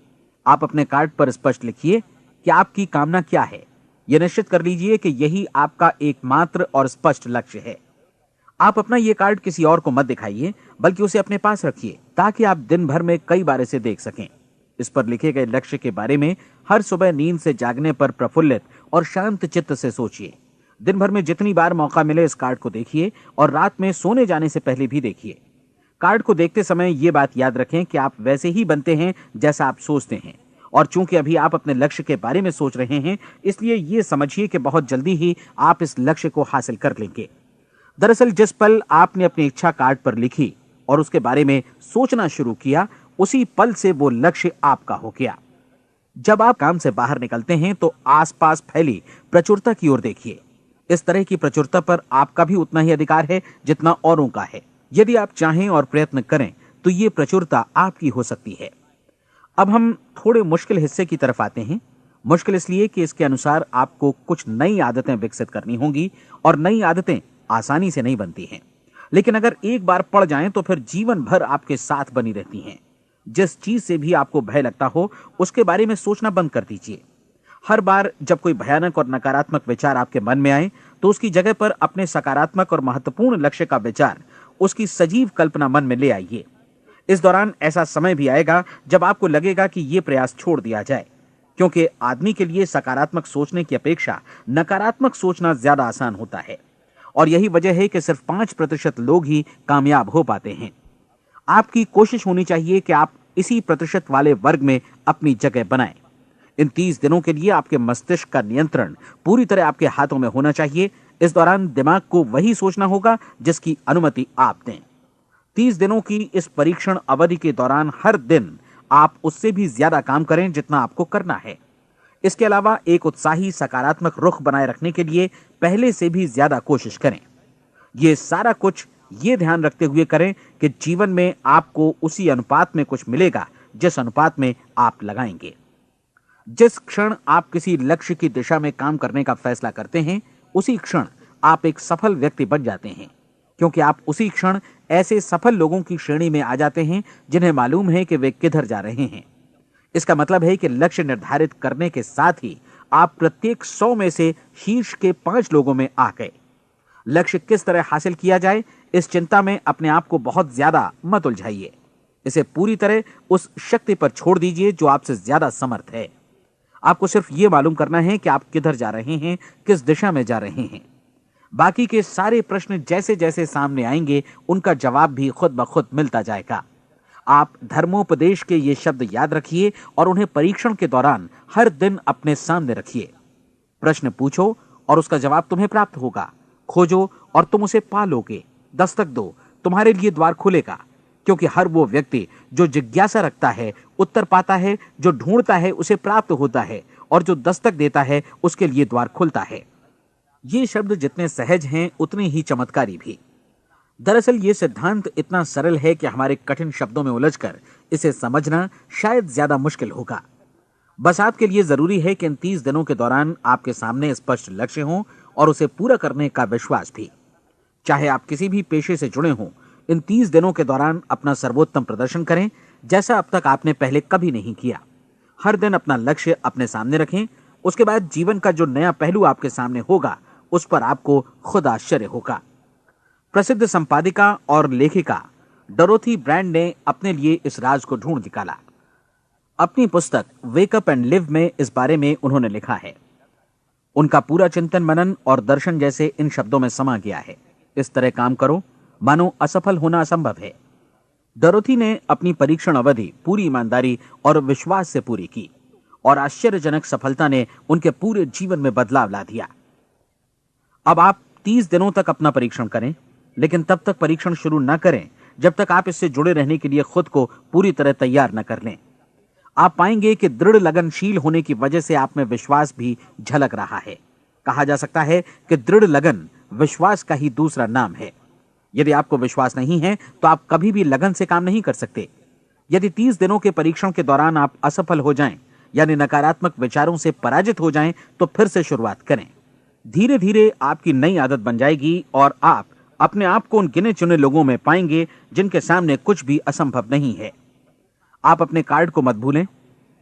आप अपने कार्ड पर स्पष्ट लिखिए कि आपकी कामना क्या है। यह निश्चित कर लीजिए कि यही आपका एकमात्र और स्पष्ट लक्ष्य है। आप अपना यह कार्ड किसी और को मत दिखाइए, बल्कि उसे अपने पास रखिए ताकि आप दिन भर में कई बार इसे देख सकें। इस पर लिखे गए लक्ष्य के बारे में हर सुबह नींद से जागने पर प्रफुल्लित और शांत चित्त से सोचिए। दिन भर में जितनी बार मौका मिले इस कार्ड को देखिए और रात में सोने जाने से पहले भी देखिए। कार्ड को देखते समय यह बात याद रखें कि आप वैसे ही बनते हैं जैसा आप सोचते हैं। और चूंकि अभी आप अपने लक्ष्य के बारे में सोच रहे हैं, इसलिए यह समझिए कि बहुत जल्दी ही आप इस लक्ष्य को हासिल कर लेंगे। दरअसल जिस पल आपने अपनी इच्छा कार्ड पर लिखी और उसके बारे में सोचना शुरू किया, उसी पल से वो लक्ष्य आपका हो गया। जब आप काम से बाहर निकलते हैं तो आसपास फैली प्रचुरता की ओर देखिए। इस तरह की प्रचुरता पर आपका भी उतना ही अधिकार है जितना औरों का है। यदि आप चाहें और प्रयत्न करें तो ये प्रचुरता आपकी हो सकती है। अब हम थोड़े मुश्किल हिस्से की तरफ आते हैं। मुश्किल इसलिए कि इसके अनुसार आपको कुछ नई आदतें विकसित करनी होंगी, और नई आदतें आसानी से नहीं बनती हैं, लेकिन अगर एक बार पड़ जाएं तो फिर जीवन भर आपके साथ बनी रहती हैं। जिस चीज से भी आपको भय लगता हो उसके बारे में सोचना बंद कर दीजिए। हर बार जब कोई भयानक और नकारात्मक विचार आपके मन में आए तो उसकी जगह पर अपने सकारात्मक और महत्वपूर्ण लक्ष्य का विचार, उसकी सजीव कल्पना मन में ले आइए। इस दौरान ऐसा समय भी आएगा जब आपको लगेगा कि यह प्रयास छोड़ दिया जाए, क्योंकि आदमी के लिए सकारात्मक सोचने की अपेक्षा नकारात्मक सोचना ज्यादा आसान होता है। और यही वजह है कि सिर्फ 5% लोग ही कामयाब हो पाते हैं। आपकी कोशिश होनी चाहिए कि आप इसी प्रतिशत वाले वर्ग में अपनी जगह बनाएं। इन 30 दिनों के लिए आपके मस्तिष्क का नियंत्रण पूरी तरह आपके हाथों में होना चाहिए। इस दौरान दिमाग को वही सोचना होगा जिसकी अनुमति आप दें। 30 दिनों की इस परीक्षण अवधि के दौरान हर दिन आप उससे भी ज्यादा काम करें जितना आपको करना है। इसके अलावा एक उत्साही सकारात्मक रुख बनाए रखने के लिए पहले से भी ज्यादा कोशिश करें। ये सारा कुछ ये ध्यान रखते हुए करें कि जीवन में आपको उसी अनुपात में कुछ मिलेगा जिस अनुपात में आप लगाएंगे। जिस क्षण आप किसी लक्ष्य की दिशा में काम करने का फैसला करते हैं, उसी क्षण आप एक सफल व्यक्ति बन जाते हैं, क्योंकि आप उसी क्षण ऐसे सफल लोगों की श्रेणी में आ जाते हैं जिन्हें मालूम है कि वे किधर जा रहे हैं। इसका मतलब है कि लक्ष्य निर्धारित करने के साथ ही आप प्रत्येक 100 में से शीर्ष के 5 लोगों में आ गए। लक्ष्य किस तरह हासिल किया जाए, इस चिंता में अपने आप को बहुत ज्यादा मत उलझाइए। इसे पूरी तरह उस शक्ति पर छोड़ दीजिए जो आपसे ज्यादा समर्थ है। आपको सिर्फ यह मालूम करना है कि आप किधर जा रहे हैं, किस दिशा में जा रहे हैं। बाकी के सारे प्रश्न जैसे जैसे सामने आएंगे उनका जवाब भी खुद ब खुद मिलता जाएगा। आप धर्मोपदेश के ये शब्द याद रखिए और उन्हें परीक्षण के दौरान हर दिन अपने सामने रखिए। प्रश्न पूछो और उसका जवाब तुम्हें प्राप्त होगा। खोजो और तुम उसे पा लोगे। दस्तक दो, तुम्हारे लिए द्वार खुलेगा। क्योंकि हर वो व्यक्ति जो जिज्ञासा रखता है उत्तर पाता है, जो ढूंढता है उसे प्राप्त होता है, और जो दस्तक देता है उसके लिए द्वार खुलता है। ये शब्द जितने सहज हैं उतने ही चमत्कारी भी। दरअसल ये सिद्धांत इतना सरल है कि हमारे कठिन शब्दों में उलझकर इसे समझना शायद ज्यादा मुश्किल होगा। बस आपके लिए जरूरी है कि इन 30 दिनों के दौरान आपके सामने स्पष्ट लक्ष्य हो और उसे पूरा करने का विश्वास भी। चाहे आप किसी भी पेशे से जुड़े हों, इन 30 दिनों के दौरान अपना सर्वोत्तम प्रदर्शन करें, जैसा अब तक आपने पहले कभी नहीं किया। हर दिन अपना लक्ष्य अपने सामने रखें। उसके बाद जीवन का जो नया पहलू आपके सामने होगा उस पर आपको खुद आश्चर्य होगा। प्रसिद्ध संपादिका और लेखिका डोरोथी ब्रैंड ने अपने लिए इस राज को ढूंढ निकाला। अपनी पुस्तक वेक अप एंड लिव में इस बारे में उन्होंने लिखा है। उनका पूरा चिंतन मनन और दर्शन जैसे इन शब्दों में समा गया है। इस तरह काम करो मानो असफल होना असंभव है। डोरोथी ने अपनी परीक्षण अवधि पूरी ईमानदारी और विश्वास से पूरी की और आश्चर्यजनक सफलता ने उनके पूरे जीवन में बदलाव ला दिया। अब आप 30 दिनों तक अपना परीक्षण करें, लेकिन तब तक परीक्षण शुरू न करें जब तक आप इससे जुड़े रहने के लिए खुद को पूरी तरह तैयार न कर लें। आप पाएंगे कि दृढ़ लगनशील होने की वजह से आप में विश्वास भी झलक रहा है। कहा जा सकता है कि दृढ़ लगन विश्वास का ही दूसरा नाम है। यदि आपको विश्वास नहीं है तो आप कभी भी लगन से काम नहीं कर सकते। यदि 30 दिनों के परीक्षण के दौरान आप असफल हो जाएं, यानी नकारात्मक विचारों से पराजित हो जाएं, तो फिर से शुरुआत करें। धीरे धीरे आपकी नई आदत बन जाएगी और आप अपने आप को उन गिने चुने लोगों में पाएंगे जिनके सामने कुछ भी असंभव नहीं है। आप अपने कार्ड को मत भूलें।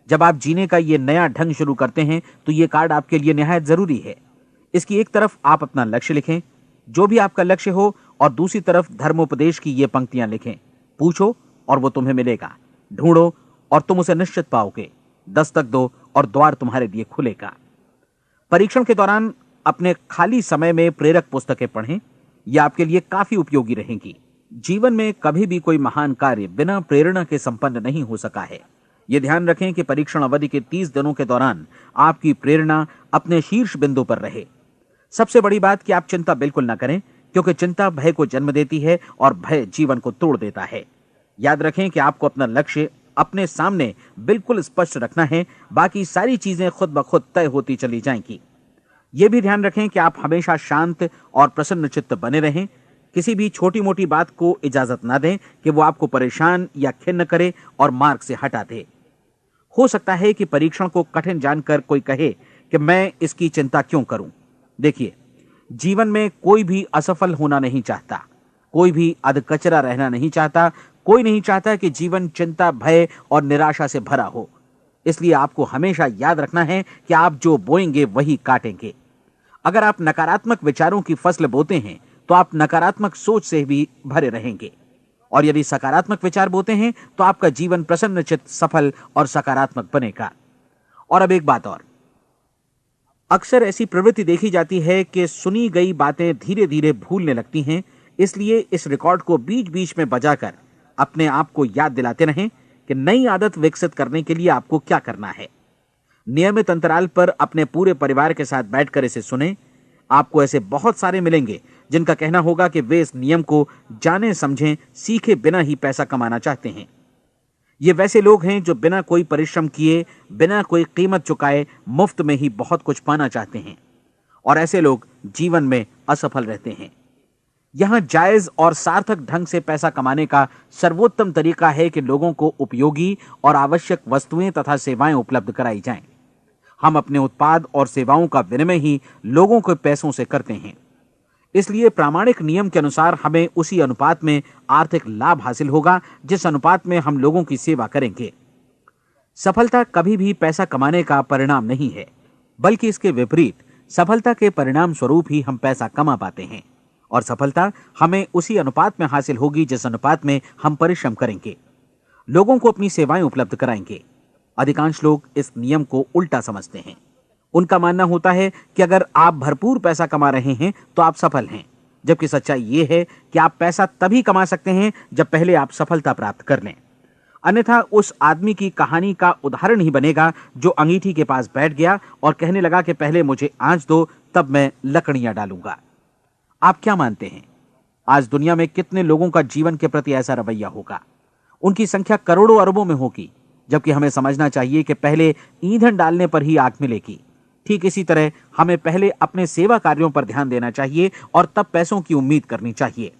जब आप जीने का ये नया ढंग शुरू करते हैं तो ये कार्ड आपके लिए निहायत जरूरी है। इसकी एक तरफ आप अपना लक्ष्य लिखें, जो भी आपका लक्ष्य हो, और दूसरी तरफ धर्मोपदेश की ये पंक्तियां लिखें। पूछो और वो तुम्हें मिलेगा। ढूंढो और तुम उसे निश्चित पाओगे। दस्तक दो और द्वार तुम्हारे लिए खुलेगा। परीक्षण के दौरान अपने खाली समय में प्रेरक पुस्तकें पढ़ें। ये आपके लिए काफी उपयोगी रहेंगी। जीवन में कभी भी कोई महान कार्य बिना प्रेरणा के संपन्न नहीं हो सका है। ये ध्यान रखें कि परीक्षण अवधि के 30 दिनों के दौरान आपकी प्रेरणा अपने शीर्ष बिंदु पर रहे। सबसे बड़ी बात कि आप चिंता बिल्कुल ना करें, क्योंकि चिंता भय को जन्म देती है और भय जीवन को तोड़ देता है। याद रखें कि आपको अपना लक्ष्य अपने सामने बिल्कुल स्पष्ट रखना है। बाकी सारी चीजें खुद ब खुद तय होती चली जाएंगी। यह भी ध्यान रखें कि आप हमेशा शांत और प्रसन्न चित्त बने रहें। किसी भी छोटी मोटी बात को इजाजत ना दें कि वो आपको परेशान या खिन्न करे और मार्ग से हटा दे। हो सकता है कि परीक्षण को कठिन जानकर कोई कहे कि मैं इसकी चिंता क्यों करूं। देखिए, जीवन में कोई भी असफल होना नहीं चाहता, कोई भी अधकचरा रहना नहीं चाहता, कोई नहीं चाहता कि जीवन चिंता, भय और निराशा से भरा हो। इसलिए आपको हमेशा याद रखना है कि आप जो बोएंगे वही काटेंगे। अगर आप नकारात्मक विचारों की फसल बोते हैं तो आप नकारात्मक सोच से भी भरे रहेंगे, और यदि सकारात्मक विचार बोते हैं तो आपका जीवन प्रसन्नचित्त, सफल और सकारात्मक बनेगा। और अब एक बात और, अक्सर ऐसी प्रवृत्ति देखी जाती है कि सुनी गई बातें धीरे धीरे भूलने लगती हैं। इसलिए इस रिकॉर्ड को बीच बीच में बजाकर अपने आप को याद दिलाते रहें कि नई आदत विकसित करने के लिए आपको क्या करना है। नियमित अंतराल पर अपने पूरे परिवार के साथ बैठकर इसे सुनें। आपको ऐसे बहुत सारे मिलेंगे जिनका कहना होगा कि वे इस नियम को जाने समझें सीखे बिना ही पैसा कमाना चाहते हैं। ये वैसे लोग हैं जो बिना कोई परिश्रम किए, बिना कोई कीमत चुकाए मुफ्त में ही बहुत कुछ पाना चाहते हैं, और ऐसे लोग जीवन में असफल रहते हैं। यहां जायज और सार्थक ढंग से पैसा कमाने का सर्वोत्तम तरीका है कि लोगों को उपयोगी और आवश्यक वस्तुएं तथा सेवाएं उपलब्ध कराई जाएं। हम अपने उत्पाद और सेवाओं का विनिमय ही लोगों के पैसों से करते हैं। इसलिए प्रामाणिक नियम के अनुसार हमें उसी अनुपात में आर्थिक लाभ हासिल होगा जिस अनुपात में हम लोगों की सेवा करेंगे। सफलता कभी भी पैसा कमाने का परिणाम नहीं है, बल्कि इसके विपरीत सफलता के परिणाम स्वरूप ही हम पैसा कमा पाते हैं, और सफलता हमें उसी अनुपात में हासिल होगी जिस अनुपात में हम परिश्रम करेंगे, लोगों को अपनी सेवाएं उपलब्ध कराएंगे। अधिकांश लोग इस नियम को उल्टा समझते हैं। उनका मानना होता है कि अगर आप भरपूर पैसा कमा रहे हैं तो आप सफल हैं, जबकि सच्चाई ये है कि आप पैसा तभी कमा सकते हैं जब पहले आप सफलता प्राप्त कर लें। अन्यथा उस आदमी की कहानी का उदाहरण ही बनेगा जो अंगीठी के पास बैठ गया और कहने लगा कि पहले मुझे आंच दो, तब मैं लकड़ियां डालूंगा। आप क्या मानते हैं, आज दुनिया में कितने लोगों का जीवन के प्रति ऐसा रवैया होगा? उनकी संख्या करोड़ों अरबों में होगी, जबकि हमें समझना चाहिए कि पहले ईंधन डालने पर ही आग मिलेगी। ठीक इसी तरह हमें पहले अपने सेवा कार्यों पर ध्यान देना चाहिए और तब पैसों की उम्मीद करनी चाहिए।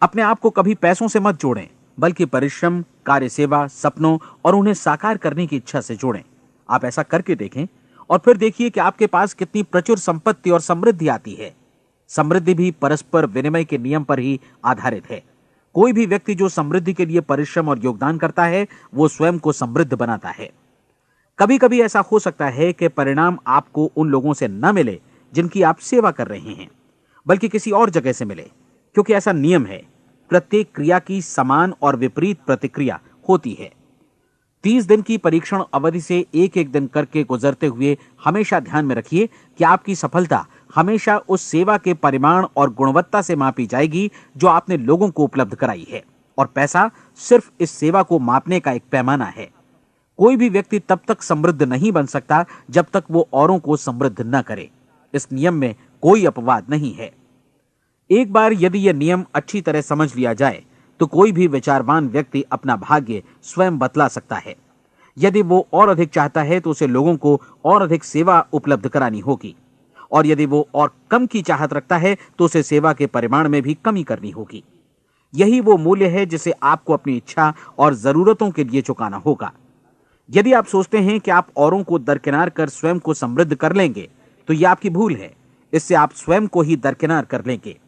अपने आप को कभी पैसों से मत जोड़ें, बल्कि परिश्रम, कार्य सेवा, सपनों और उन्हें साकार करने की इच्छा से जोड़ें। आप ऐसा करके देखें और फिर देखिए कि आपके पास कितनी प्रचुर संपत्ति और समृद्धि आती है। समृद्धि भी परस्पर विनिमय के नियम पर ही आधारित है। कोई भी व्यक्ति जो समृद्धि के लिए परिश्रम और योगदान करता है, वो स्वयं को समृद्ध बनाता है। कभी कभी ऐसा हो सकता है कि परिणाम आपको उन लोगों से न मिले जिनकी आप सेवा कर रहे हैं, बल्कि किसी और जगह से मिले, क्योंकि ऐसा नियम है, प्रत्येक क्रिया की समान और विपरीत प्रतिक्रिया होती है। 30 दिन की परीक्षण अवधि से एक एक दिन करके गुजरते हुए हमेशा ध्यान में रखिए कि आपकी सफलता हमेशा उस सेवा के परिमाण और गुणवत्ता से मापी जाएगी जो आपने लोगों को उपलब्ध कराई है, और पैसा सिर्फ इस सेवा को मापने का एक पैमाना है। कोई भी व्यक्ति तब तक समृद्ध नहीं बन सकता जब तक वो औरों को समृद्ध न करे। इस नियम में कोई अपवाद नहीं है। एक बार यदि यह नियम अच्छी तरह समझ लिया जाए तो कोई भी विचारवान व्यक्ति अपना भाग्य स्वयं बतला सकता है। यदि वो और अधिक चाहता है तो उसे लोगों को और अधिक सेवा उपलब्ध करानी होगी, और यदि वो और कम की चाहत रखता है तो उसे सेवा के परिमाण में भी कमी करनी होगी। यही वो मूल्य है जिसे आपको अपनी इच्छा और जरूरतों के लिए चुकाना होगा। यदि आप सोचते हैं कि आप औरों को दरकिनार कर स्वयं को समृद्ध कर लेंगे तो यह आपकी भूल है। इससे आप स्वयं को ही दरकिनार कर लेंगे।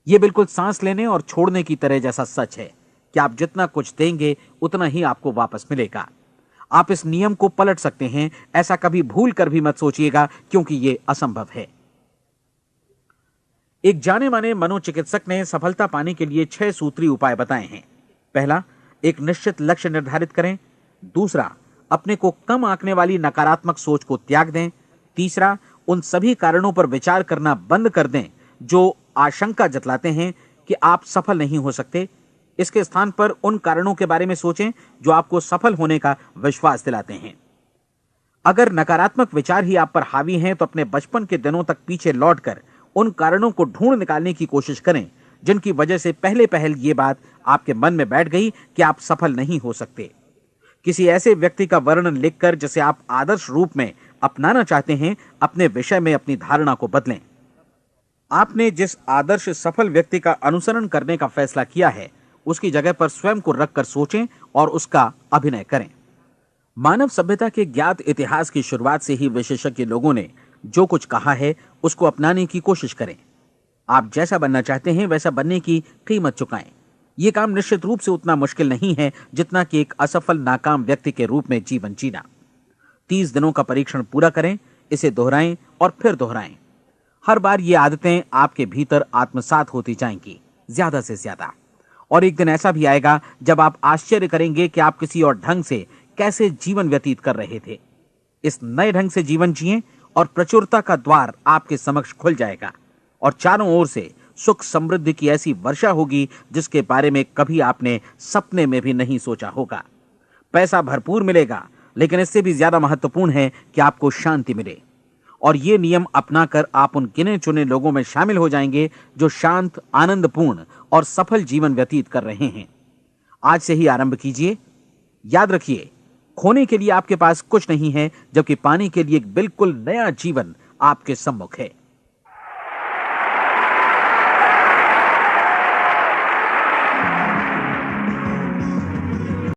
यह बिल्कुल सांस लेने और छोड़ने की तरह जैसा सच है कि आप जितना कुछ देंगे उतना ही आपको वापस मिलेगा। आप इस नियम को पलट सकते हैं, ऐसा कभी भूल कर भी मत सोचिएगा, क्योंकि यह असंभव है। एक जाने माने मनोचिकित्सक ने सफलता पाने के लिए 6 सूत्री उपाय बताए हैं। पहला, एक निश्चित लक्ष्य निर्धारित करें। दूसरा, अपने को कम आंकने वाली नकारात्मक सोच को त्याग दें। तीसरा, उन सभी कारणों पर विचार करना बंद कर दें जो आशंका जतलाते हैं कि आप सफल नहीं हो सकते। इसके स्थान पर उन कारणों के बारे में सोचें जो आपको सफल होने का विश्वास दिलाते हैं। अगर नकारात्मक विचार ही आप पर हावी हैं तो अपने बचपन के दिनों तक पीछे लौटकर उन कारणों को ढूंढ निकालने की कोशिश करें जिनकी वजह से पहले पहल ये बात आपके मन में बैठ गई कि आप सफल नहीं हो सकते। किसी ऐसे व्यक्ति का वर्णन लिखकर जिसे आप आदर्श रूप में अपनाना चाहते हैं, अपने विषय में अपनी धारणा को बदलें। आपने जिस आदर्श सफल व्यक्ति का अनुसरण करने का फैसला किया है, उसकी जगह पर स्वयं को रखकर सोचें और उसका अभिनय करें। मानव सभ्यता के ज्ञात इतिहास की शुरुआत से ही विशेषज्ञ लोगों ने जो कुछ कहा है उसको अपनाने की कोशिश करें। आप जैसा बनना चाहते हैं वैसा बनने की कीमत चुकाएं। यह काम निश्चित रूप से उतना मुश्किल नहीं है जितना कि एक असफल नाकाम व्यक्ति के रूप में जीवन जीना। 30 दिनों का परीक्षण पूरा करें, इसे दोहराएं और फिर दोहराएं। हर बार ये आदतें आपके भीतर आत्मसात होती जाएंगी, ज्यादा से ज्यादा। और एक दिन ऐसा भी आएगा जब आप आश्चर्य करेंगे कि आप किसी और ढंग से कैसे जीवन व्यतीत कर रहे थे। इस नए ढंग से जीवन जिएं और प्रचुरता का द्वार आपके समक्ष खुल जाएगा और चारों ओर से सुख समृद्धि की ऐसी वर्षा होगी जिसके बारे में कभी आपने सपने में भी नहीं सोचा होगा। पैसा भरपूर मिलेगा, लेकिन इससे भी ज्यादा महत्वपूर्ण है कि आपको शांति मिले। और ये नियम अपनाकर आप उन गिने चुने लोगों में शामिल हो जाएंगे जो शांत, आनंदपूर्ण और सफल जीवन व्यतीत कर रहे हैं। आज से ही आरंभ कीजिए। याद रखिए, खोने के लिए आपके पास कुछ नहीं है, जबकि पाने के लिए एक बिल्कुल नया जीवन आपके सम्मुख है।